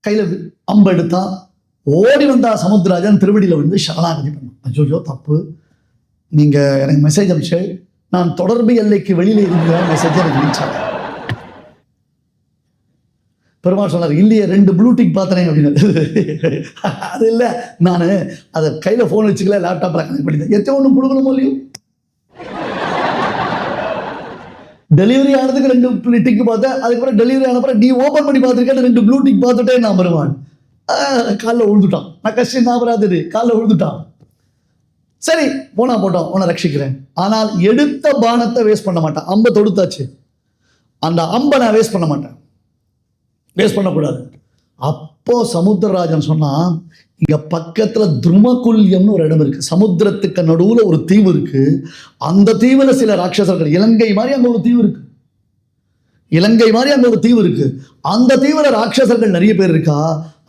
கையில் அம்பு எடுத்தான். ஓடி வந்தா சமுத்திரராஜன் திருவடியில் வந்து சரணாகதி பண்ணான். அஜோஜோ தப்பு, நீங்கள் எனக்கு மெசேஜ் அனுப்பிச்சு, நான் தொடர்பு எல்லைக்கு வெளியில் இருக்கிற மெசேஜ் எனக்கு ரீச் ஆகும். பெருமாள் சொன்னார், இல்லையே 2 ப்ளூடிக் பார்த்தனே அப்படின்னு. அது இல்லை, நான் அதை கையில் ஃபோன் வச்சுக்கல, லேப்டாப்பில் கனெக்ட் பண்ணிட்டேன். எத்தனை ஒன்று கொடுக்கணுமோ இல்லையோ. டெலிவரி ஆனதுக்கு 2 டிக் பார்த்தேன். அதுக்கப்புறம் டெலிவரி ஆனப்பறம் நீ ஓப்பன் பண்ணி பார்த்துருக்கேன், 2 ப்ளூடிக் பார்த்துட்டே நான் பெருமாள் காலில் விழுந்துட்டான். நான் கஷ்டம் நான் வராது, காலில் விழுந்துட்டான். சரி போனா போட்டோம், உன்னை ரட்சிக்கிறேன். ஆனால் எடுத்த பானத்தை வேஸ்ட் பண்ண மாட்டேன். அம்பை தொடுத்தாச்சு, அந்த அம்பை நான் வேஸ்ட் பண்ண மாட்டேன், வேஸ்ட் பண்ணக்கூடாது. அப்போ சமுத்திரராஜன் சொன்னா, இங்க பக்கத்துல துருமகுல்யம்னு ஒரு இடம் இருக்கு, சமுத்திரத்துக்கு நடுவுல ஒரு தீவு இருக்கு. அந்த தீவுல சில ராட்சசர்கள், இலங்கை மாதிரி அங்க ஒரு தீவு இருக்கு, இலங்கை மாதிரி அங்க ஒரு தீவு இருக்கு. அந்த தீவுல ராட்சசர்கள் நிறைய பேர் இருக்கா,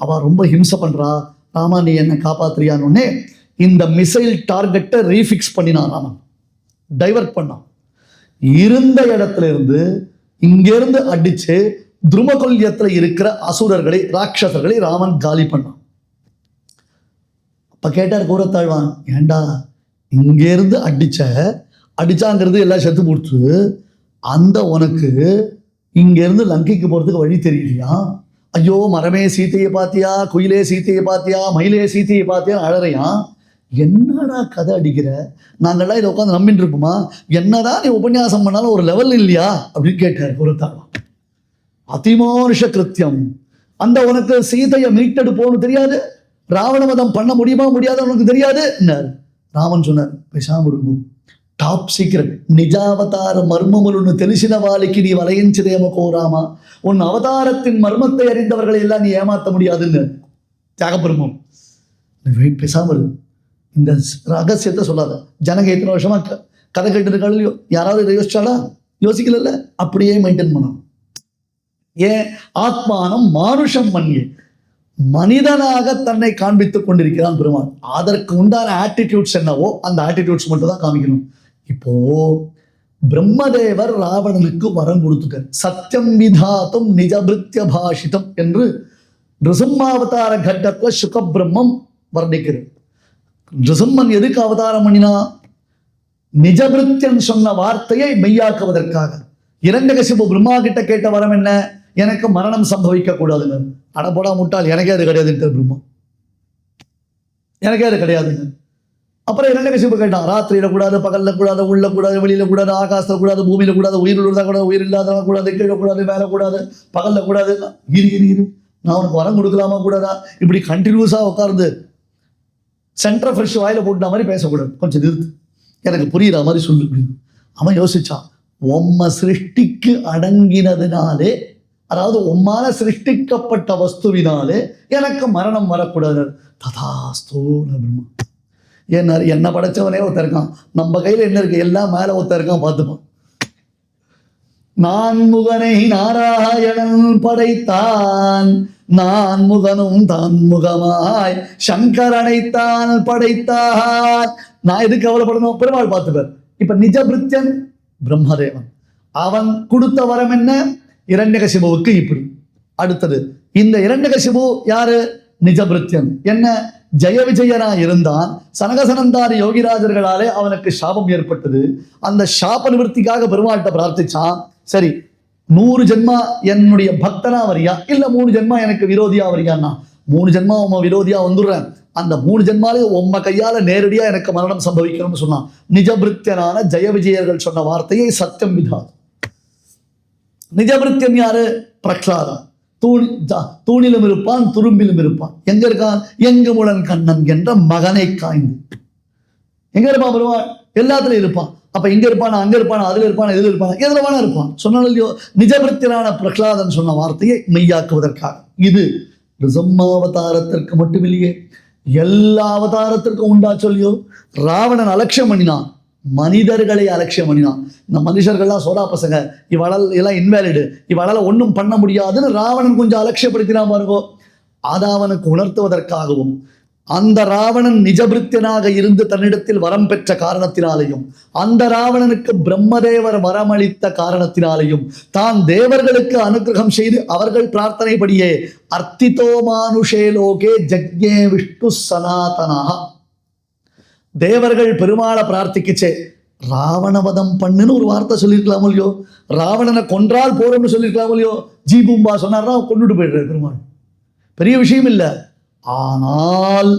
அவ ரொம்ப ஹிம்சை பண்றா, ராமா நீ என்ன காப்பாத்துறியான்னு இந்த மிசைல் டார்கெட்டை ரீஃபிக்ஸ் பண்ணினான். ராமன் டைவர்ட் பண்ணான். இருந்த இடத்துல இருந்து இங்கிருந்து அடிச்சு துருமகுல்யத்துல இருக்கிற அசுரர்களை, ராட்சசர்களை ராமன் காலி பண்ணான். அப்ப கேட்டார் கூறத்தாழ்வான், ஏண்டா இங்கிருந்து அடிச்சாங்கிறது எல்லாம் செத்து போடுச்சு, அந்த உனக்கு இங்கிருந்து லங்கைக்கு போறதுக்கு வழி தெரியலையா? ஐயோ மரமே சீத்தையை பாத்தியா, குயிலே சீத்தையை பாத்தியா, மயிலே சீத்தையை பாத்தியா அழறையா? என்னடா கதை அடிக்கிற, நாங்கள்லாம் இதை உட்காந்து நம்பிட்டு இருப்போமா? என்னதான் நீ உபன்யாசம் பண்ணாலும் ஒரு லெவல் இல்லையா அப்படின்னு கேட்டார் கூறத்தாழ்வான். அதிமானுஷ கிருத்தியம், அந்த உனக்கு சீதையை மீட்டெடுப்போன்னு தெரியாது, ராவணவதம் பண்ண முடியுமா முடியாத உனக்கு தெரியாது. ராமன் சொன்னார், பேசாம இருக்கும், టాప్ సీక్రెట్ నిజావతార మర్మములను తెలిసిన వాళ్ళకి நீ வளையஞ்சிதேம கோராமா, உன் அவதாரத்தின் மர்மத்தை அறிந்தவர்களை எல்லாம் நீ ஏமாற்ற முடியாதுன்னு தியாகபெருமம். பேசாமல் இந்த ரகசியத்தை சொல்லாத. ஜனங்க எத்தனை வருஷமா கதை கேட்டு இருக்காளையோ, யாராவது இதை யோசிச்சாலா? யோசிக்கல. அப்படியே மெயின்டைன் பண்ணணும். ஏன்? ஆத்மானம் மானுஷம் மன்யே, மனிதனாக தன்னை காண்பித்துக் கொண்டிருக்கிறான் பெருமான். அதற்கு உண்டான ஆட்டிடியூட்ஸ் என்னவோ அந்த ஆட்டிடியூட்ஸ் மட்டும் தான் காமிக்கணும். இப்போ பிரம்மதேவர் ராவணனுக்கு வரம் கொடுத்துட்டார். சத்தியம் விதாத்தும் நிஜபிருத்திய பாஷிதம் என்று நிருசிம்மாவதார கட்டத்துல சுக பிரம்மம் வர்ணிக்கிறது. நிருசிம்மன் எதுக்கு அவதாரம் பண்ணினா? நிஜபிருத்தியன் சொன்ன வார்த்தையை மெய்யாக்குவதற்காக. இரண்டகசிபு பிரம்மா கிட்ட கேட்ட வரம் என்ன? எனக்கு மரணம் சம்பவிக்க கூடாதுங்க. அடப்போடா முட்டாள், எனக்கே அது கிடையாதுன்ட்டு பிரம்மா, எனக்கே அது கிடையாதுங்க. அப்புறம் இரண்டகசிபு கேட்டான், ராத்திரியில கூடாது, பகல்ல கூடாது, உள்ள கூடாது, வெளியில கூடாது, ஆகாசத்துல கூடாது, பூமியில கூடாது, உயிர் உள்ளதா கூடாது, உயிர் இல்லாத கூடாது, கீழே கூடாது, மேல கூடாது, பகல்ல கூடாது. இரு நான் உனக்கு வரம் கொடுக்கலாமா கூடாதா? இப்படி கண்டினியூஸா உட்கார்ந்து சென்டர் ஃப்ரெஷ் வாயில போட்டுன மாதிரி பேசக்கூடாது. கொஞ்சம் நிறுத்து, எனக்கு புரியுற மாதிரி சொல்லு அப்படின்னு. அவன் யோசிச்சான், உம்ம சிருஷ்டிக்கு அடங்கினதுனாலே, அதாவது உம்மால சிருஷ்டிக்கப்பட்ட வஸ்துவினாலே எனக்கு மரணம் வரக்கூடாது. ததாஸ்து பிரம்மா. ஏன்னா என்ன படைச்சவனே ஒருத்தர் இருக்கான், நம்ம கையில் என்ன இருக்கு? எல்லாம் மேலே ஒருத்தர் இருக்கான், பார்த்துப்பான். நான் முகனை நாராயணன் படைத்தான், நான் முகனும் தான் முகமாய் சங்கரனைத்தான் படைத்தான். நான் எதுக்கு கவலைப்படணும்? பெருமாள் பார்த்துப்பார். இப்ப நிஜபிருத்தியன் பிரம்மதேவன், அவன் கொடுத்த வரம் என்ன? இரண்யகசிபுவுக்கு இப்படி. அடுத்தது இந்த இரண்யகசிபு யாரு? நிஜபிருத்தியன். என்ன? ஜெய விஜயனா இருந்தான். சனகசனந்தாரி யோகிராஜர்களாலே அவனுக்கு சாபம் ஏற்பட்டது. அந்த சாப நிவர்த்திக்காக பெருமாள்கிட்ட பிரார்த்திச்சான். சரி, 100 ஜென்மா என்னுடைய பக்தனா வரியா, இல்ல 3 ஜென்மா எனக்கு விரோதியா வரியான்னா? 3 ஜென்மா உம்ம விரோதியா வந்துடுறேன், அந்த 3 ஜென்மாலே உம்ம கையால நேரடியா எனக்கு மரணம் சம்பவிக்கணும்னு சொன்னான். நிஜபிருத்தியனான ஜெய விஜயர்கள் சொன்ன வார்த்தையை சத்தியம் விதாது. நிஜபிருத்தியன் யாரு? பிரகலாதன். தூணிலும் இருப்பான், துரும்பிலும் இருப்பான். எங்க இருக்கான்? எங்க முழன் கண்ணன் என்ற மகனை காய்ந்து. எங்க இருப்பான் பெருமாள்? எல்லாத்துலயும் இருப்பான். அப்ப இங்க இருப்பான், அங்க இருப்பான், அதுல இருப்பான், இதுல இருப்பான், எதுல வேணா இருப்பான். சொன்னாலையோ நிஜபிருத்தியனான பிரகலாதன் சொன்ன வார்த்தையை மெய்யாக்குவதற்காக. இது நிருசிம்மாவதாரத்திற்கு மட்டுமில்லையே, எல்லா அவதாரத்திற்கும் உண்டா சொல்லியோ. ராவணன் அலட்சியம் பண்ணினான், மனிதர்களை அலட்சியம் பண்ணினான். இந்த மனுஷர்கள்லாம் சோதா பசங்க, இவளால் எல்லாம் இன்வேலிடு, இவளால் ஒன்றும் பண்ண முடியாதுன்னு ராவணன் கொஞ்சம் அலட்சியப்படுத்தினான் பாருங்கோ. அதை அவனுக்கு உணர்த்துவதற்காகவும் அந்த ராவணன் நிஜபிருத்தியனாக இருந்து தன்னிடத்தில் வரம் பெற்ற காரணத்தினாலேயும், அந்த ராவணனுக்கு பிரம்மதேவர் வரமளித்த காரணத்தினாலேயும், தான் தேவர்களுக்கு அனுகிரகம் செய்து அவர்கள் பிரார்த்தனைப்படியே அர்த்திதோ மானுஷே லோகே ஜக்ஞே விஷ்ணு சனாதனாக, தேவர்கள் பெருமாளை பிரார்த்திக்குச்சே ராவணவதம் பண்ணுன்னு ஒரு வார்த்தை சொல்லியிருக்கலாமோ இல்லையோ, ராவணனை கொன்றால் போறோம்னு சொல்லியிருக்கலாமோ இல்லையோ, ஜீபூம்பா சொன்னார்னா கொண்டுட்டு போயிடுறாரு பெருமாள், பெரிய விஷயம் இல்லை. ஆனால்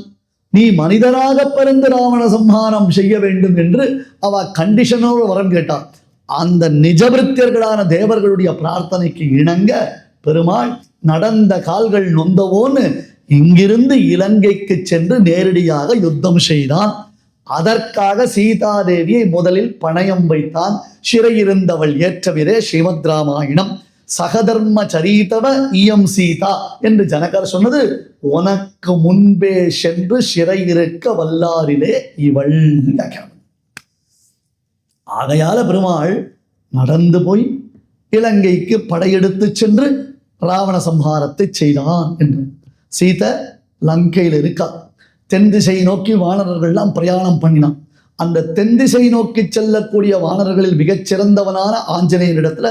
நீ மனிதனாக பிறந்து ராவண சம்ஹாரம் செய்ய வேண்டும் என்று அவ கண்டிஷனோடு வரம் கேட்டார். அந்த நிஜபிருத்தியர்களான தேவர்களுடைய பிரார்த்தனைக்கு இணங்க பெருமாள் நடந்த கால்கள் நொந்தவோன்னு இங்கிருந்து இலங்கைக்கு சென்று நேரடியாக யுத்தம் செய்தான். அதற்காக சீதாதேவியை முதலில் பணயம் வைத்தான். சிறையிருந்தவள் ஏற்றவிரே ஸ்ரீமத் ராமாயணம். சகதர்ம சரிதவ இயம் சீதா என்று ஜனகர் சொன்னது உனக்கு முன்பே சென்று சிறையிருக்க வல்லாரிலே இவள். ஆகையால பெருமாள் நடந்து போய் இலங்கைக்கு படையெடுத்து சென்று ராவண சம்ஹாரத்தை செய்தான் என்று. சீதை லங்கையில் இருக்கா. தென் திசை நோக்கி வானரர்கள்லாம் பிரயாணம் பண்ணினான். அந்த தென் திசை நோக்கி செல்லக்கூடிய வானரர்களில் மிகச்சிறந்தவனான ஆஞ்சநேயனிடத்துல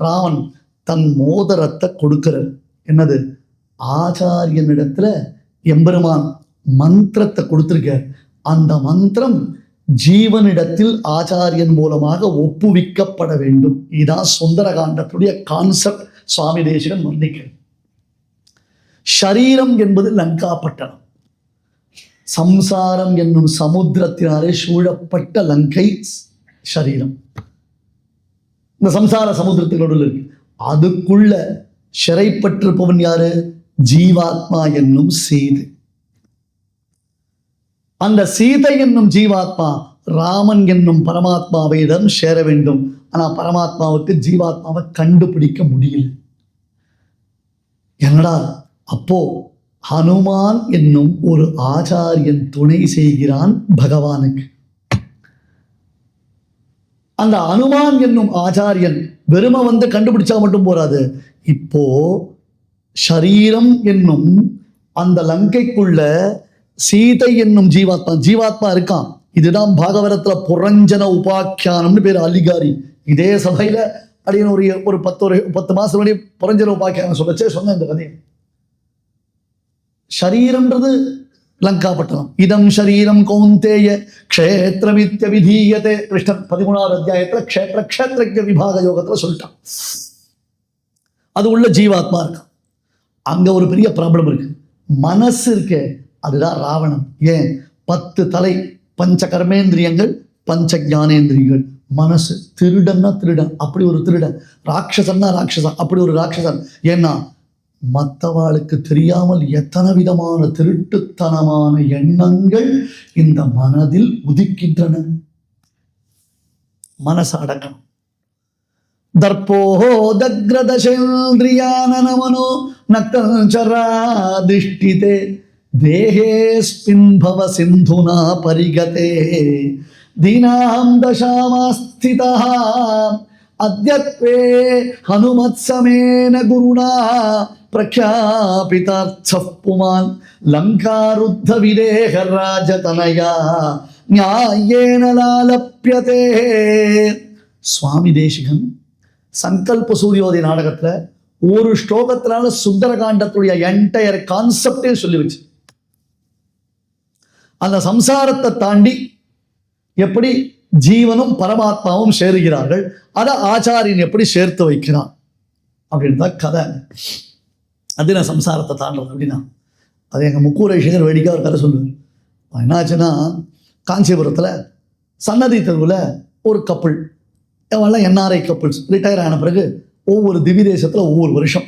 ராவன் தன் மோதிரத்தை கொடுக்கிறார். என்னது? ஆச்சாரியனிடத்துல எம்பெருமான் மந்திரத்தை கொடுத்திருக்கார். அந்த மந்திரம் ஜீவனிடத்தில் ஆச்சாரியன் மூலமாக ஒப்புவிக்கப்பட வேண்டும். இதான் சுந்தரகாண்டத்துடைய கான்செப்ட். சுவாமி தேசிகன் வர்ணிக்கிறார். ஷரீரம் என்பது லங்காப்பட்டணம். சம்சாரம் என்னும் சமுத்திரத்தினாலே சூழப்பட்ட லங்கை ஷரீரம். இந்த சம்சார சமுத்திரத்தினோடு இருக்கு. அதுக்குள்ள சிறைப்பட்டிருப்பவன் யாரு? ஜீவாத்மா என்னும் சீதை. அந்த சீதை என்னும் ஜீவாத்மா ராமன் என்னும் பரமாத்மாவிடம் சேர வேண்டும். ஆனா பரமாத்மாவுக்கு ஜீவாத்மாவை கண்டுபிடிக்க முடியல. என்னடா அப்போ ஹனுமான் என்னும் ஒரு ஆச்சாரியன் துணை செய்கிறான் பகவானுக்கு. அந்த அனுமான் என்னும் ஆச்சாரியன் வெறுமை வந்து கண்டுபிடிச்சா மட்டும் போராது. இப்போ ஷரீரம் என்னும் அந்த லங்கைக்குள்ள சீதை என்னும் ஜீவாத்மா இருக்கான். இதுதான் பாகவதத்துல புரஞ்சன உபாக்கியானம்னு பேர். அலிகாரி இதே சபையில அப்படின்னு ஒரு 10 மாசம் முன்னாடி புரஞ்சன உபாக்கியானம் சொன்ன இந்த கதையை. ஷரீரம்ன்றது லங்காப்பட்டணம். இதம் ஷரீரம் கௌந்தேய க்ஷேத்ரமித்ய விதீயதே. கிருஷ்ணன் 13வது அத்தியாயத்துல க்ஷேத்ர விபாக யோகத்துல சொல்லிட்டான். அது உள்ள ஜீவாத்மா இருக்கு. அங்க ஒரு பெரிய ப்ராப்ளம் இருக்கு. மனசு இருக்கு, அதுதான் ராவணன். ஏன்? 10 தலை, பஞ்ச கர்மேந்திரியங்கள், பஞ்ச ஞானேந்திரியங்கள். மனசு திருடன்னா திருடன், அப்படி ஒரு திருடன். ராட்சசன்னா ராட்சசன், அப்படி ஒரு ராட்சசன். ஏன்னா மற்றவாளுக்கு தெரியாமல் எத்தனை விதமான திருட்டுத்தனமான எண்ணங்கள் இந்த மனதில் உதிக்கின்றன. மனசு அடக்கணும். தர்போதக்ரதசேந்திரியானமனோ நக்தஞ்சராதிஷ்டிதே தேஹேஸ்மின் பவ சிந்துனா பரிகதே தீனாம் தசாமாஸ்திதः அத்யத்வே ஹனுமத்சமேன குருணா பிரக்யாபிதார்த்தः புமான் லங்காருத்த விதேக ராஜதனயா நியாயேன லாலப்யதே. சுவாமி தேசிகன் சங்கல்ப சூரியோதய நாடகத்துல ஒரு ஸ்லோகத்தினால சுந்தரகாண்டத்துடைய என்டையர் கான்செப்டே சொல்லி வச்சு, அந்த சம்சாரத்தை தாண்டி எப்படி ஜீவனும் பரமாத்மாவும் சேருகிறார்கள், அதை ஆச்சாரியன் எப்படி சேர்த்து வைக்கிறான் அப்படின்னு தான் கதை. அது நான் சம்சாரத்தை தாண்டது அப்படின்னா அது எங்கள் முக்கூரை சேகர் வேடிக்கை ஒரு கதை சொல்லுவார். என்னாச்சுன்னா காஞ்சிபுரத்தில் சன்னதி தெருவில் ஒரு கப்புள், அவெல்லாம் என்ஆர்ஐ கப்புள்ஸ், ரிட்டையர் ஆன பிறகு ஒவ்வொரு திவ்ய தேசத்தில் ஒவ்வொரு வருஷம்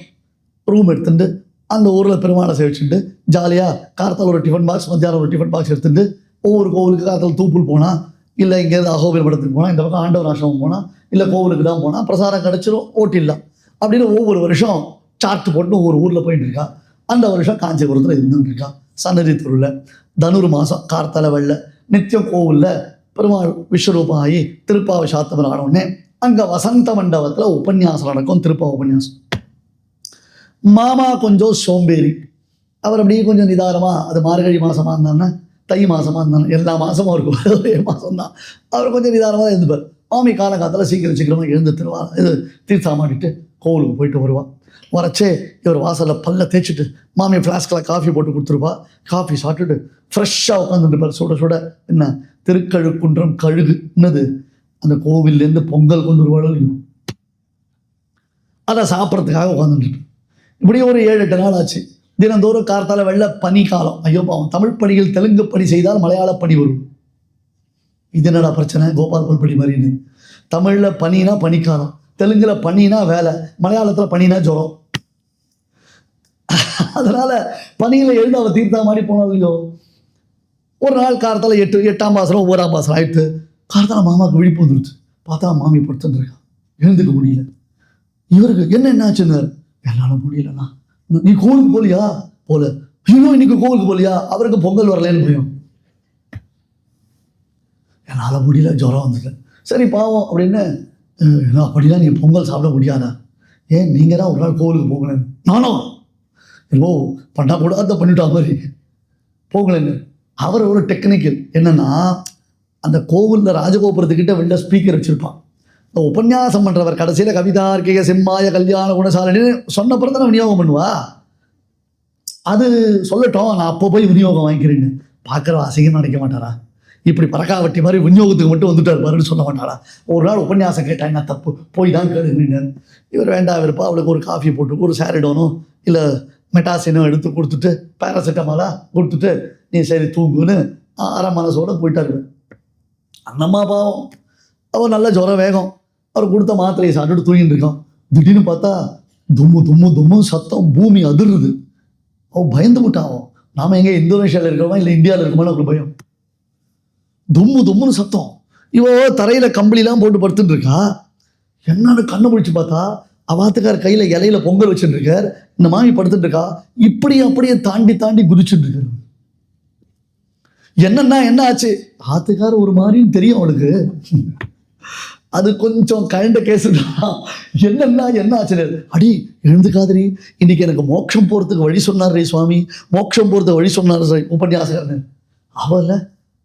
ரூம் எடுத்துட்டு அந்த ஊரில் பெருமாளை சேவிச்சுட்டு ஜாலியாக கார்த்தால் ஒரு டிஃபன் பாக்ஸ், மத்தியானம் ஒரு டிஃபன் பாக்ஸ் எடுத்துட்டு ஒவ்வொரு கோவிலுக்கு கார்த்தால் தூப்புல் போனால், இல்லை இங்கேருந்து அகோபில் படத்துக்கு போனால், இந்த பக்கம் ஆண்டவர் ஆசிரமம் போனால், இல்லை கோவிலுக்கு தான் போனால் பிரசாரம் கிடச்சிரும், ஓட்டிடலாம் அப்படின்னு ஒவ்வொரு வருஷம் சார்ட் போட்டு ஒவ்வொரு ஊரில் போயிட்டு இருக்கா. அந்த வருஷம் காஞ்சிபுரத்தில் இருந்துட்டு இருக்கா. சன்னதி தெருவில் தனுர் மாதம் கார்த்தால வெள்ள நித்தியம் கோவிலில் பெருமாள் விஸ்வரூபம் ஆகி திருப்பாவை சாத்தவர் ஆனவுடனே அங்கே வசந்த மண்டபத்தில் உபன்யாசம் நடக்கும். திருப்பா உபன்யாசம். மாமா கொஞ்சம் சோம்பேறி, அவர் அப்படியே கொஞ்சம் நிதானமாக, அது மார்கழி மாதமாக இருந்தானே, தை மாதமாக இருந்தானே, எல்லா மாதமும் அவருக்கு ஒரே மாதம் தான். அவர் கொஞ்சம் நிதானமாக தான் எழுந்துப்பார். மாமி காலங்காலத்தில் சீக்கிரமாக எழுந்து இது தீர்த்தாமாடிட்டு கோவிலுக்கு போயிட்டு வருவாள். வரச்சே இவர் வாசலில் பல்ல தேய்ச்சிட்டு மாமி ஃப்ளாஸ்கில் காஃபி போட்டு கொடுத்துருப்பா. காஃபி சாப்பிட்டுட்டு ஃப்ரெஷ்ஷாக உட்காந்துட்டுப்பார். சுட சுட என்ன திருக்கழுக்குன்றம் கழுகு என்னது அந்த கோவில்லேருந்து பொங்கல் கொண்டு வருவாள், அதை சாப்பிட்றதுக்காக உட்காந்துட்டு. இப்படியே ஒரு 7-8 நாள் ஆச்சு. தினந்தோறும் கார்த்தால வெள்ள பனி காலம். ஐயோ பாவம், தமிழ் பணிகள் தெலுங்கு பணி செய்தால் மலையாள பணி வரும். இது என்னடா பிரச்சனை, கோபால் பல்படி மாதிரின்னு. தமிழில் பனினா பனிக்காலம், தெலுங்குல பனினா வேலை, மலையாளத்தில் பனினா ஜுரம். அதனால் பனியில் எழுந்து அவள் தீர்த்தா மாதிரி போனாலையோ. ஒரு நாள் கார்த்தால 8ஆம் பாசனம் 9ஆம் பாசனம் ஆயிடுத்து. கார்த்தால மாமாவுக்கு விழிப்பு வந்துடுச்சு. பார்த்தா மாமி படுத்துருக்கா, எழுந்துக்க முடியல. இவருக்கு என்ன ஆச்சுன்னு, என்னால் முடியலண்ணா. நீ கோவிலுக்கு போலியா? போல. ஐயோ இன்னைக்கு கோவிலுக்கு போலியா? அவருக்கு பொங்கல் வரலன்னு பயம். என்னால் முடியல, ஜுரம் வந்துட்டேன். சரி பாவம் அப்படின்னு, அப்படிலாம் நீ பொங்கல் சாப்பிட முடியாதா? ஏன் நீங்கள் தான் ஒரு நாள் கோவிலுக்கு போகலன்னு. நானும் என்னோ பண்ணக்கூடாத பண்ணிட்டா மாதிரி போகலன்னு. அவர் ஒரு டெக்னிக்கல் என்னன்னா, அந்த கோவிலில் ராஜகோபுரத்துக்கிட்ட வெளில ஸ்பீக்கர் வச்சுருப்பான். இந்த உபன்யாசம் பண்ணுறவர் கடைசியில் கவிதார்க்கிக சிம்மாய கல்யாண குணசாலின்னு சொன்ன பிறகு தான் விநியோகம் பண்ணுவா. அது சொல்லட்டும், நான் அப்போ போய் விநியோகம் வாங்கிக்கிறேன்னு. பார்க்குற அசிங்கமாக நினைக்க மாட்டாரா? இப்படி பறக்காவட்டி மாதிரி விநியோகத்துக்கு மட்டும் வந்துட்டார் பாருன்னு சொல்ல மாட்டாரா? ஒரு நாள் உபன்யாசம் கேட்டாங்க, தப்பு போய் தான் கேளுங்க. இவர் வேண்டாம் இருப்பா, அவளுக்கு ஒரு காஃபி போட்டு ஒரு சாரிடோனோ இல்லை மெட்டாசினோ எடுத்து கொடுத்துட்டு பேராசிட்டமாலா கொடுத்துட்டு நீ சரி தூங்குன்னு அரை மனசோடு போயிட்டாரு. அண்ணம்மா பாவம், அவர் நல்ல ஜுரம் வேகம், அவர் கொடுத்த மாத்திரையை சாப்பிட்டுட்டு தூங்கிட்டு இருக்கான். திடீர்னு பார்த்தா தும்மு தும்மு தும்மு சத்தம், பூமி அதிர்றது. அவன் பயந்து விட்டான். நாம் எங்கே இந்தோனேஷியாவில் இருக்கிறோமா இல்லை இந்தியாவில் இருக்கோமா அவருக்கு பயம். தும்மு தும்முன்னு சத்தம். இவோ தரையில் கம்பளிலாம் போட்டு படுத்துட்டு இருக்கா. என்னன்னு கண்ணு முடிச்சு பார்த்தா அவாத்துக்கார் கையில் இலையில பொங்கல் வச்சுட்டு இருக்கார். இந்த மாமி படுத்துட்டு இருக்கா. இப்படி அப்படியே தாண்டி தாண்டி குதிச்சுட்டு இருக்காரு. என்னன்னா என்ன ஆச்சு? ஆத்துக்கார் ஒரு மாதிரின்னு தெரியும் அவளுக்கு. அது கொஞ்சம் கரண்ட கேஸு தான். என்னன்னா என்ன ஆச்சு? அடி எழுந்துக்காதரி, இன்னைக்கு எனக்கு மோட்சம் போகிறதுக்கு வழி சொன்னார் ரே சுவாமி, மோட்சம் போகிறதுக்கு வழி சொன்னார் உபன்யாசகர்னு. அவள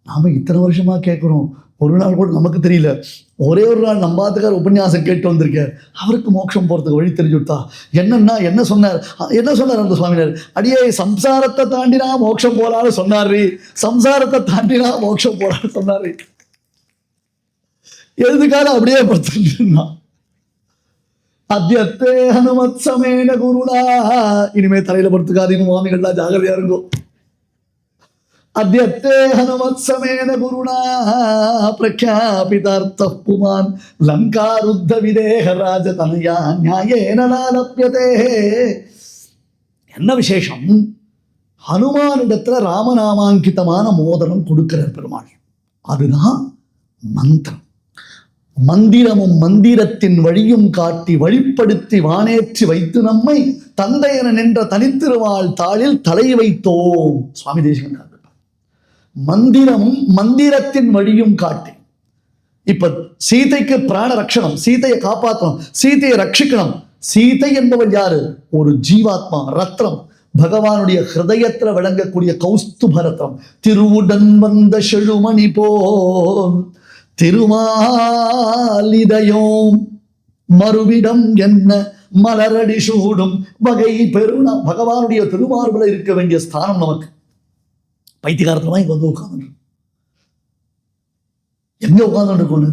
நாம் இத்தனை வருஷமாக கேட்குறோம், ஒரு நாள் கூட நமக்கு தெரியல. ஒரே ஒரு நாள் நம்பாத்துக்கார் உபன்யாசம் கேட்டு வந்திருக்கார், அவருக்கு மோட்சம் போகிறதுக்கு வழி தெரிஞ்சு விட்டா. என்னன்னா என்ன சொன்னார் அந்த சுவாமினார்? அடியே சம்சாரத்தை தாண்டினா மோட்சம் போலான்னு சொன்னார். சம்சாரத்தை தாண்டினா மோட்சம் போலான்னு சொன்னார். எழுதுக்கால அப்படியே படுத்துட்டு இருந்தான். அத்தியத்தே ஹனுமத் சமேன குருடா. இனிமே தலையில படுத்துக்காதீங்க மாமிகள்லாம், ஜாகிரதையா இருக்கும். அத்தியத்தே ஹனுமத் சமேன குருடா பிரக்யாபிதார்த்த புமான் லங்காருத்த விதேக ராஜதனயா நியாயேன லப்யதே. என்ன விசேஷம்? ஹனுமானிடத்துல ராமநாமாங்கிதமான மோதிரம் கொடுக்கிறார் பெருமாள். அதுதான் மந்திரம். மந்திரமும் மந்திரத்தின் வழியும் காட்டி வழிப்படுத்தி வானேற்றி வைத்து நம்மை தந்தையன நின்ற தனித்திருவாள் தாளில் தலை வைத்தோம். சுவாமி தேசிகன் மந்திரமும் மந்திரத்தின் வழியும் காட்டி. இப்ப சீதைக்கு பிராண ரட்சணம், சீதையை காப்பாற்றணும், சீதையை ரட்சிக்கணும். சீதை என்பவள் யாரு? ஒரு ஜீவாத்மா, ரத்னம், பகவானுடைய ஹிருதயத்துல விளங்கக்கூடிய கௌஸ்துப ரத்னம். திருவுடன் வந்த செழுமணி போல் திருமாலிதயோம் மறுவிடம் என்ன மலரடி சூடும் வகை பெருணா. பகவானுடைய திருமார்புல இருக்க வேண்டிய ஸ்தானம் நமக்கு. பைத்தியகாரத்தமா இங்க வந்து உட்கார்ந்து எங்க உட்கார்ந்து இருக்கோன்னு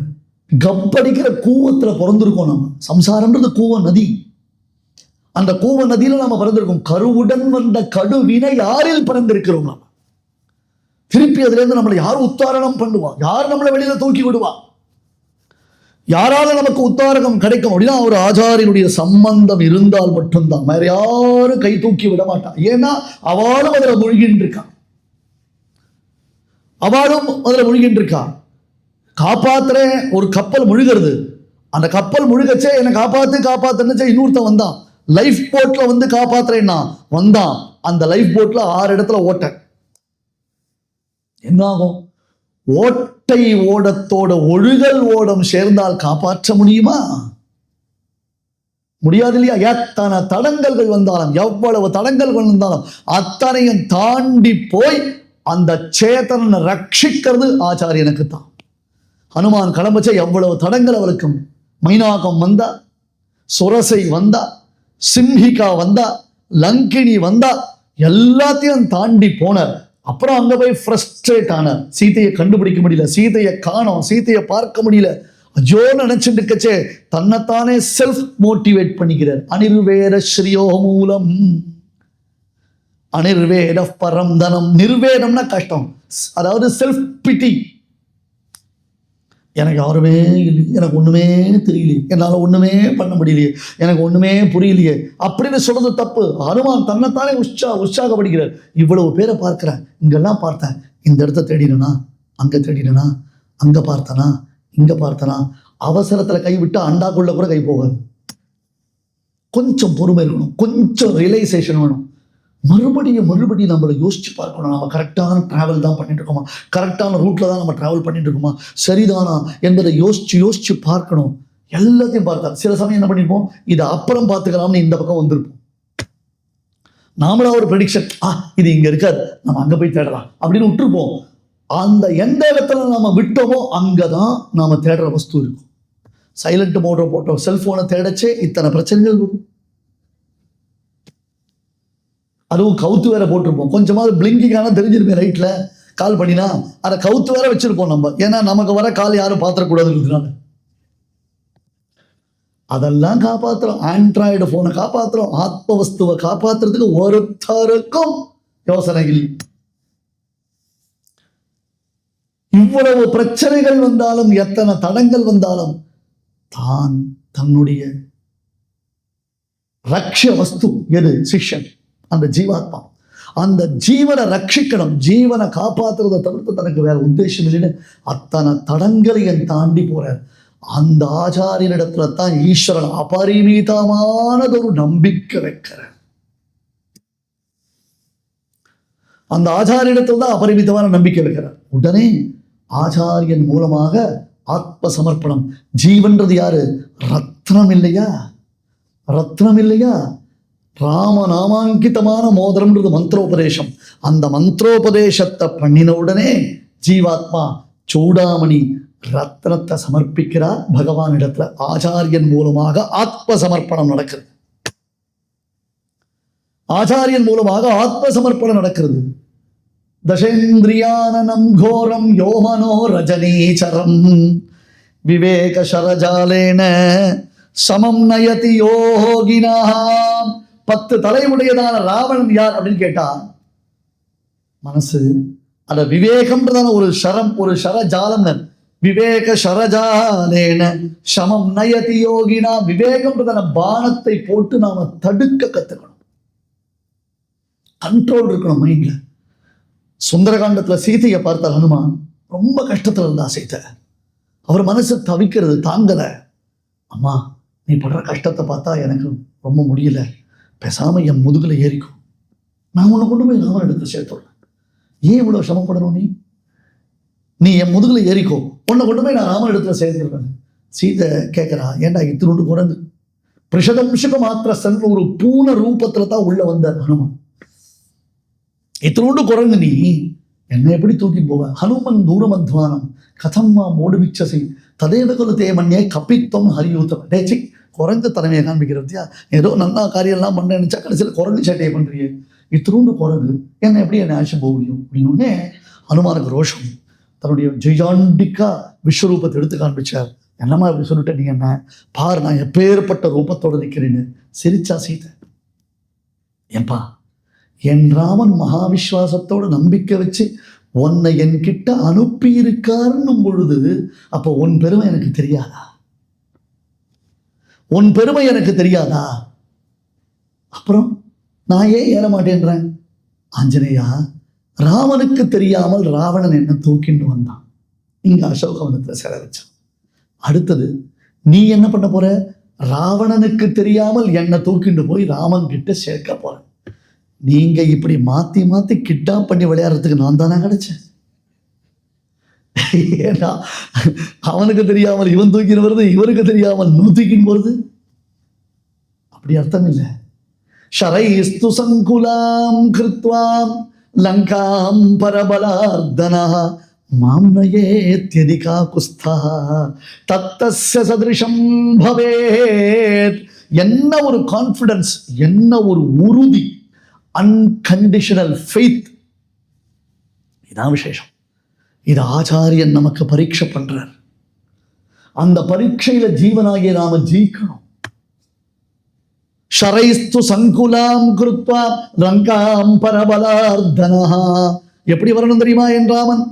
கப்படிக்கிற கூவத்துல பிறந்திருக்கோம். நம்ம சம்சாரம்ன்றது கூவ நதி. அந்த கூவ நதியில நாம பிறந்திருக்கோம். கருவுடன் வந்த கடுவினை யாரில் பிறந்திருக்கிறோம்? நாம திருப்பி அதுல இருந்து நம்மளை யார் உத்தாரணம் பண்ணுவா? யார் நம்மளை வெளியில தூக்கி விடுவா? யாரால நமக்கு உத்தாரகம் கிடைக்கும் அப்படின்னா ஒரு ஆச்சாரியனுடைய சம்பந்தம் இருந்தால் மட்டும்தான். வேற யாரும் கை தூக்கி விட மாட்டான். ஏன்னா அவளும் அதுல மூழ்கின்னு இருக்கா. அவளும் அதுல மூழ்கின்னு இருக்கா. காப்பாத்துறேன், ஒரு கப்பல் முழுகிறது. அந்த கப்பல் முழுகச்சே என்னை காப்பாத்துன்னு இன்னொருத்தன் வந்தான். லைஃப் போட்ல வந்து காப்பாத்துறேன்னா வந்தான். அந்த லைஃப் போட்ல 6 இடத்துல ஓட்ட. என்னாகும்? ஓட்டை ஓடத்தோட ஒழுகல் ஓடம் சேர்ந்தால் காப்பாற்ற முடியுமா? முடியாது இல்லையா? எத்தனை தடங்கல்கள் வந்தாலும், எவ்வளவு தடங்கல்கள் வந்தாலும் அத்தனையும் தாண்டி போய் அந்த சேத்தனை ரட்சிக்கிறது ஆச்சாரியனுக்கு தான். ஹனுமான் கிளம்பச்ச எவ்வளவு தடங்கள் அவருக்கு, மைனாகம் வந்தா, சுரசை வந்தா, சிம்ஹிகா வந்தா, லங்கினி வந்தா, எல்லாத்தையும் தாண்டி போனார். அப்புறம் அங்க போய் ஃப்ரஸ்ட்ரேட் ஆனார். சீதையை கண்டுபிடிக்க முடியல, சீதையை காணோம், சீதையை பார்க்க முடியல, ஐயோ நினைச்சுட்டு இருக்கச்சே தன்னைத்தானே செல்ஃப் மோட்டிவேட் பண்ணிக்கிறார். அனிர்வேத ஸ்ரீயோ மூலம் அனிர்வேத பரம் தனம். நிர்வேதம்னா கஷ்டம், அதாவது செல்ஃப் பிட்டி. எனக்கு யாருமே இல்லை, எனக்கு ஒண்ணுமே தெரியலையே, என்னால் ஒண்ணுமே பண்ண முடியலையே, எனக்கு ஒண்ணுமே புரியலையே அப்படின்னு சொல்றது தப்பு. ஹனுமான் தன்னைத்தானே உற்சாகப்படுகிறார். இவ்வளவு பேரை பார்க்கிறேன், இங்கெல்லாம் பார்த்தேன், இந்த இடத்த தேடினா, அங்க தேடினா, அங்க பார்த்தனா, இங்க பார்த்தனா. அவசரத்துல கை விட்டு அண்டாக்குள்ள கூட கை போகாது. கொஞ்சம் பொறுமை இருக்கணும், கொஞ்சம் ரியலைசேஷன் வேணும். மறுபடியும் நம்மளை யோசிச்சு பார்க்கணும். நம்ம கரெக்டான டிராவல் தான் பண்ணிட்டு இருக்கோமா, கரெக்டான ரூட்ல தான் நம்ம டிராவல் பண்ணிட்டு இருக்கோமா, சரிதானா என்பதை யோசிச்சு பார்க்கணும். எல்லாத்தையும் பார்த்தா சில சமயம் என்ன பண்ணிருப்போம், இதை அப்புறம் பார்த்துக்கலாம்னு இந்த பக்கம் வந்திருப்போம். நாமளா ஒரு ப்ரெடிக்ஷன், இது இங்க இருக்காது, நம்ம அங்க போய் தேடலாம் அப்படின்னு விட்டுருப்போம். அந்த எந்த இடத்துல நாம விட்டோமோ அங்கதான் நாம தேடுற வஸ்து இருக்கும். சைலண்ட் மோட்டர் போட்டோம், செல்போனை தேடச்சே இத்தனை பிரச்சனைகள் வரும். அதுவும் கவுத்து வேற போட்டிருப்போம், கொஞ்சமாவது பிளிங்கிங்கான தெரிஞ்சிருப்பேன். ரைட்ல கால் பண்ணினா அதை கவுத்து வேற வச்சிருப்போம் நம்ம, ஏன்னா நமக்கு வர கால் யாரும் பாத்திரக்கூடாதுன்றதுனால. அதெல்லாம் காப்பாத்துறோம், ஆண்ட்ராய்டு போனை காப்பாத்துறோம், ஆத்ம வஸ்துவை காப்பாத்துறதுக்கு ஒருத்தருக்கும் யோசனை இல்லை. இவ்வளவு பிரச்சனைகள் வந்தாலும், எத்தனை தடங்கள் வந்தாலும், தான் தன்னுடைய ரக்ஷ வஸ்து எது? சிஷ்யன், அந்த ஜீவாத்மா. அந்த ஜீவனை ரட்சிக்கணும், ஜீவனை காப்பாற்றுறதை தவிர்த்து தனக்கு வேற உத்தேசம் இல்லைன்னு அத்தனை தடங்களையும் தாண்டி போறார். அந்த ஆச்சாரியனிடத்துல தான் ஈஸ்வரன் அபரிமிதமானதொரு நம்பிக்கை வைக்கிறார். அந்த ஆச்சாரியனிடத்துல தான் அபரிமிதமான நம்பிக்கை வைக்கிறார். உடனே ஆச்சாரியன் மூலமாக ஆத்ம சமர்ப்பணம். ஜீவன்றது யாரு? ரத்னம் இல்லையா? ரத்னம் இல்லையா? ராமநாமாங்கிதமான மோதிரம்ன்றது மந்திரோபதேசம். அந்த மந்திரோபதேசத்தை பண்ணின உடனே ஜீவாத்மா சூடாமணி ரத்னத்தை சமர்ப்பிக்கிறார் பகவான் இடத்துல. ஆச்சாரியன் மூலமாக ஆத்ம சமர்ப்பணம் நடக்கிறது. ஆச்சாரியன் மூலமாக ஆத்ம சமர்ப்பணம் நடக்கிறது. தசேந்திரியானனம் கோரம் யோமனோ ரஜனீச்சரம் விவேக சரஜாலேன சமம் நயதி யோகினாம். 10 தலைமுடையதான ராவணன் யார் அப்படின்னு கேட்டா, மனசு. அந்த விவேகம்ன்றதான ஒரு சரம், ஒரு சரஜாலம். விவேக சரஜாலேன சமம் நயதி யோகினா. விவேகம்ன்றதான பானத்தை போட்டு நாம தடுக்க கத்துக்கணும். கண்ட்ரோல் இருக்கணும் மைண்ட்ல. சுந்தரகாண்டத்துல சீதையை பார்த்தார் ஹனுமான். ரொம்ப கஷ்டத்துல இருந்தா சீதை. அவர் மனசு தவிக்கிறது, தாங்கல. அம்மா, நீ படுற கஷ்டத்தை பார்த்தா எனக்கு ரொம்ப முடியல, பேசாம என் முதுகுல ஏறிக்கும், நான் உன்னை கொண்டு போய் ராமன் இடத்துல சேர்த்துடுறேன். ஏன் இவ்வளவு சிரமப்படணும்? நீ என் முதுகுல ஏறிக்கோ, உன்னை கொண்டு போய் நான் ராமன் இடத்துல சேர்த்துடுறேன். சீதை கேட்கிறா, ஏண்டா இத்தினோண்டு குரங்கு, பிரிஷதம்சுக மாத்திர சென்ற ஒரு பூன ரூபத்துல தான் உள்ள வந்தார் ஹனுமான். இத்தினோண்டு குரங்கு, நீ என்னை எப்படி தூக்கி போவ? ஹனுமன் தூரமத்வானம் கதம்மா மோடுமிச்சசி ததேவகுல தேமன்யே கப்பித்தம் ஹரியூத்தம். டேச்சி, குறைந்த தலைமையை காண்பிக்கிறதுயா, ஏதோ நல்லா காரியம்லாம் பண்ண நினைச்சா கடைசியில் குரங்கு சேட்டையை பண்றியே, இத்தினோண்டு குரங்கு என்ன எப்படி என்னை ஆட்சி போக முடியும் அப்படின்னு ஹனுமானுக்கு ரோஷம். தன்னுடைய ஜெயாண்டிக்கா விஸ்வரூபத்தை எடுத்து காண்பிச்சார். என்னம்மா இப்படி சொல்லிட்டு நீ என்ன பாரு, நான் எப்பேற்பட்ட ரூபத்தோடு நிற்கிறேன்னு. சிரிச்சா சீதை. ஏன்பா, என் ராமன் மகாவிஸ்வாசத்தோட நம்பிக்கை வச்சு உன்னை என்கிட்ட அனுப்பி இருக்காருன்னும் பொழுது அப்போ உன் பெருமை எனக்கு தெரியாதா? உன் பெருமை எனக்கு தெரியாதா? அப்புறம் நான் ஏன் ஏற மாட்டேன்றேன்? ஆஞ்சநேயா, ராமனுக்கு தெரியாமல் ராவணன் என்ன தூக்கிட்டு வந்தான், இங்க அசோகவனத்துல சேர வச்சான். அடுத்தது நீ என்ன பண்ண போற? ராவணனுக்கு தெரியாமல் என்னை தூக்கிட்டு போய் ராமன் கிட்ட சேர்க்க போற. நீங்க இப்படி மாத்தி மாத்தி கிட்னாப் பண்ணி விளையாடுறதுக்கு நான் தானே கிடைச்சேன். ஏன்னா அவனுக்கு தெரியாமல் இவன் தூக்கின்னு வருது, இவருக்கு தெரியாமல் நூ தூக்கின்னு போறது. அப்படி அர்த்தம் இல்லை. ஷரைஸ்து சங்குலாம் கிருத்வாம் லங்காம் பரபலார்தனா மாம் நயேத்யதிகா குஸ்தா தத்தஸ்ய சதிருஷம் பவேத். என்ன ஒரு கான்ஃபிடன்ஸ், என்ன ஒரு உறுதி, அன்கண்டிஷனல் ஃபெய்த். இதான் விசேஷம். இது ஆச்சாரியன் நமக்கு பரீட்சை பண்றார். அந்த பரீட்சையில ஜீவனாகிய நாம ஜெயிக்கணும். ஷரைஸ்து சங்குலாம் கிருத்வா லங்காம் பரபலார்தனா. எப்படி வரணும் தெரியுமா? என் ராமன்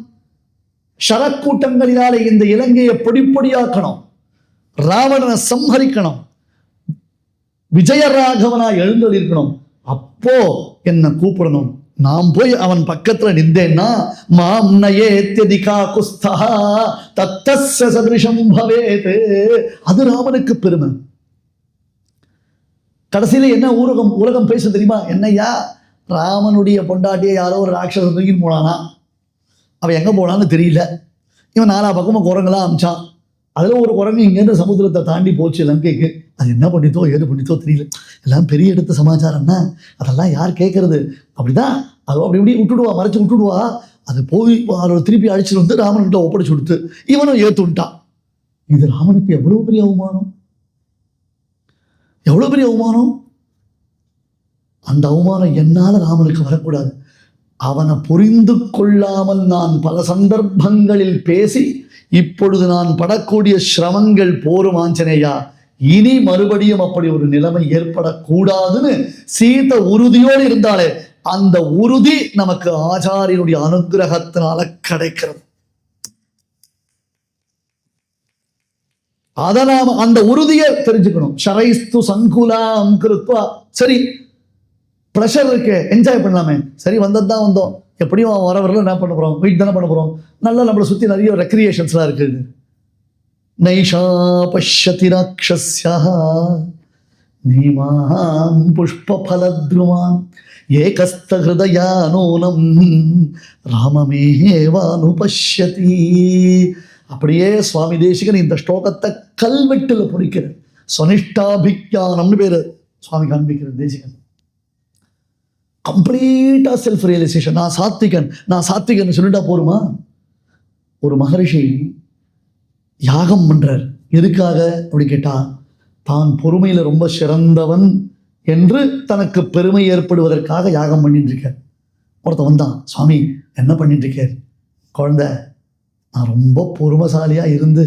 ஷரக்கூட்டங்களினாலே இந்த இலங்கையை பொடிப்பொடியாக்கணும், ராவணனை சம்ஹரிக்கணும், விஜயராகவனா எழுந்தொழிக்கணும். அப்போ என்ன கூப்பிடணும். நாம் போய் அவன் பக்கத்துல நின்றேன்னா மாம் நயேத்யதிகா குஸ்தா தத்தஸ்ய சதிருஷம் பவேத். அது ராமனுக்கு பெருமை. கடைசியில என்ன உலகம் பேச தெரியுமா? என்னையா, ராமனுடைய பொண்டாட்டியை யாரோ ஒரு ராட்சசன் தூக்கிட்டு போனானா, அவன் எங்க போனான்னு தெரியல. இவன் 4 பக்கமும் குரங்கெல்லாம் அமிச்சான். அதுல ஒரு குரங்கு இங்கேருந்து சமுத்திரத்தை தாண்டி போச்சு லங்கைக்கு. அது என்ன பண்ணித்தோ ஏது பண்ணித்தோ தெரியல. எல்லாம் பெரிய எடுத்த சமாச்சாரம்னா அதெல்லாம் யார் கேட்கறது? அப்படிதான் அது அப்படி இப்படி விட்டுடுவா, மறைச்சு விட்டுடுவா. அது போய் அவரை திருப்பி அழிச்சுட்டு வந்து ராமன்கிட்ட ஒப்படைச்சு கொடுத்து இவனும் ஏத்துட்டான். இது ராமனுக்கு எவ்வளவு பெரிய அவமானம், எவ்வளவு பெரிய அவமானம். அந்த அவமானம் என்னால ராமனுக்கு வரக்கூடாது. அவனை புரிந்து கொள்ளாமல் நான் பல சந்தர்ப்பங்களில் பேசி இப்பொழுது நான் படக்கூடிய சிரமங்கள் போரும் ஆஞ்சநேயா, இனி மறுபடியும் அப்படி ஒரு நிலைமை ஏற்படக்கூடாதுன்னு சீத உறுதியோடு இருந்தாலே அந்த உறுதி நமக்கு ஆச்சாரியனுடைய அனுகிரகத்தினால கிடைக்கிறது. அதை நாம அந்த உறுதியை தெரிஞ்சுக்கணும். ஷரைஸ்து சங்குலாம் கிருத்வா. சரி, ப்ரெஷர் இருக்கு, என்ஜாய் பண்ணலாமே. சரி, வந்ததுதான் வந்தோம், எப்படியும் வர வரல என்ன பண்ண போறோம், வெயிட் தானே பண்ண போறோம். நல்லா நம்மளை சுற்றி நிறைய ரெக்ரியேஷன்ஸ்லாம் இருக்குது. நைஷா பஷ்யதி ராக்ஷஸ்யா நீமான் புஷ்பஃலத்ருமான் ஏகஸ்த ஹிருதயா நூனம் ராமமேவானுபஷ்யதி. அப்படியே சுவாமி தேசிகன் இந்த ஸ்லோகத்தை கல்வெட்டுல பொறிக்கிறார். ஸ்வனிஷ்டாபிக்யானம்னு பேரு சுவாமி காண்பிக்கிறார் தேசிகன். கம்ப்ளீட்டா செல்ஃப் ரியலைசேஷன். நான் சாத்விகன் சொல்லிட்டா போருமா? ஒரு மகரிஷி யாகம் பண்றார். எதுக்காக அப்படி கேட்டா, தான் பொறுமையில ரொம்ப சிறந்தவன் என்று தனக்கு பெருமை ஏற்படுவதற்காக யாகம் பண்ணிட்டு இருக்கார். ஒருத்தன் வந்தான், சுவாமி என்ன பண்ணிட்டு இருக்கார்? குழந்தை, நான் ரொம்ப பொறுமைசாலியா இருந்து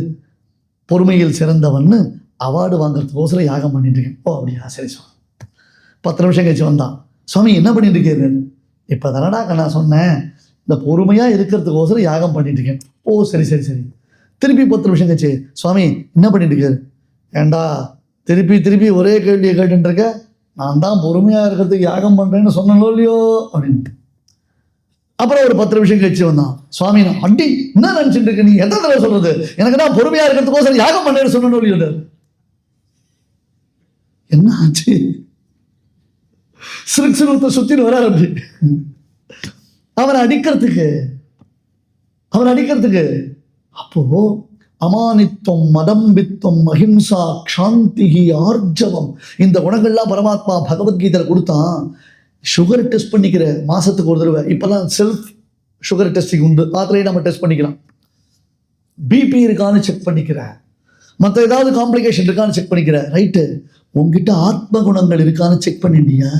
பொறுமையில் சிறந்தவன்னு அவார்டு வாங்குறதுக்கோசரம் யாகம் பண்ணிட்டு இருக்கேன். ஓ அப்படியா, சரி சுவாமி. 10 நிமிஷம் கழிச்சு வந்தான், சுவாமி என்ன பண்ணிட்டு இருக்கேன்? இப்போ தானடா நான் சொன்னேன், இந்த பொறுமையா இருக்கிறதுக்கோசரம் யாகம் பண்ணிட்டு இருக்கேன். ஓ சரி சரி சரி. திருப்பி 10 நிமிஷம் கழிச்சு, சுவாமி என்ன பண்ணிட்டு இருக்காரு? ஏண்டா திருப்பி ஒரே கேள்வியை கேட்டுட்டு இருக்க? நான் தான் பொறுமையா இருக்கிறதுக்கு யாகம் பண்றேன்னு சொன்னோ இல்லையோ அப்படின்னு. அப்புறம் ஒரு 10 நிமிஷம் கழிச்சு வந்தான், சுவாமி நான் அடி என்ன நினைச்சிட்டு இருக்க, நீ எத்தனை தடவை சொல்றது, எனக்கு தான் பொறுமையா இருக்கிறதுக்கோசரம் யாகம் பண்றேன்னு சொன்னோ இல்லையோ. என்ன ஆச்சு? சிறுத்தை சுத்தின்னு வர ஆரம்பி அவனை அடிக்கிறதுக்கு. அப்போ அமானித்வம், மதம்பித்வம், அஹிம்சா, க்ஷாந்திகி, ஆர்ஜவம், இந்த குணங்கள்லாம் பரமாத்மா பகவத்கீதையில கொடுத்தான். சுகர் டெஸ்ட் பண்ணிக்கிற மாசத்துக்கு ஒரு தடவை. இப்பெல்லாம் செல்ஃப் சுகர் டெஸ்டிங் உண்டு, மாத்திரையை நம்ம டெஸ்ட் பண்ணிக்கலாம். பிபி இருக்கான்னு செக் பண்ணிக்கிற, மற்ற ஏதாவது காம்ப்ளிகேஷன் இருக்கான்னு செக் பண்ணிக்கிற. ரைட்டு, உங்ககிட்ட ஆத்ம குணங்கள் இருக்கான்னு செக் பண்ணிட்டியா?